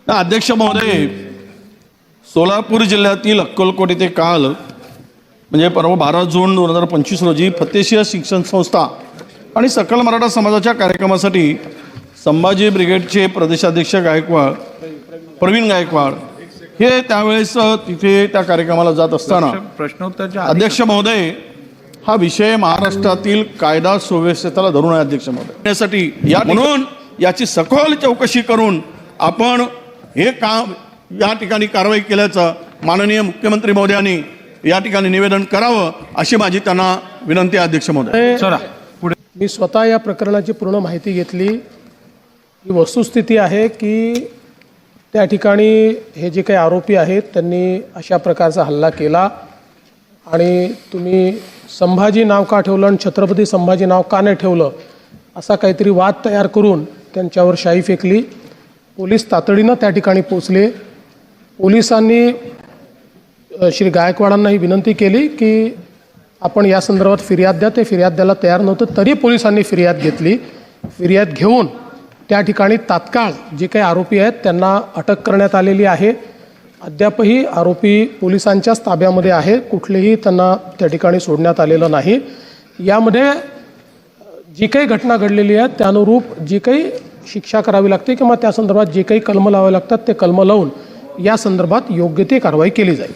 अध्यक्ष महोदय, सोलापूर जिल्ह्यातील अक्कलकोट येथे काल म्हणजे परवा 12 जून 2025 रोजी फतेशिया शिक्षण संस्था आणि सकल मराठा समाजाच्या कार्यक्रमासाठी संभाजी ब्रिगेडचे प्रदेशाध्यक्ष प्रवीण गायकवाड हे त्यावेळेस तिथे त्या कार्यक्रमाला जात असताना प्रश्नोत्तरच्या अध्यक्ष महोदय, हा विषय महाराष्ट्रातील कायदा सुव्यवस्थेला धरून आहे अध्यक्ष महोदय, यासाठी म्हणून याची सखोल चौकशी करून आपण हे काम या ठिकाणी कारवाई केल्याचं माननीय मुख्यमंत्री महोदयांनी या ठिकाणी निवेदन करावं अशी माझी त्यांना विनंती आहे अध्यक्ष महोदय. चला पुढे. मी स्वतः या प्रकरणाची पूर्ण माहिती घेतली. ही वस्तुस्थिती आहे की त्या ठिकाणी हे जे काही आरोपी आहेत त्यांनी अशा प्रकारचा हल्ला केला आणि तुम्ही संभाजी नाव का ठेवलं आणि छत्रपती संभाजी नाव का नाही ठेवलं असा काहीतरी वाद तयार करून त्यांच्यावर शाई फेकली. पोलीस तातडीनं त्या ठिकाणी पोचले. पोलिसांनी श्री गायकवाडांना ही विनंती केली की आपण या संदर्भात फिर्याद द्या. ते फिर्याद द्यायला तयार नव्हतं, तरी पोलिसांनी फिर्याद घेतली. फिर्याद घेऊन त्या ठिकाणी तात्काळ जे काही आरोपी आहेत त्यांना अटक करण्यात आलेली आहे. अद्यापही आरोपी पोलिसांच्याच ताब्यामध्ये आहे. कुठलेही त्यांना त्या ठिकाणी सोडण्यात आलेलं नाही. यामध्ये जी काही घटना घडलेली आहे त्यानुरूप जी काही शिक्षा करावी लागते किंवा त्या संदर्भात जे काही कलम लावावे लागतात ते कलम लावून या संदर्भात योग्य ती कारवाई केली जाईल.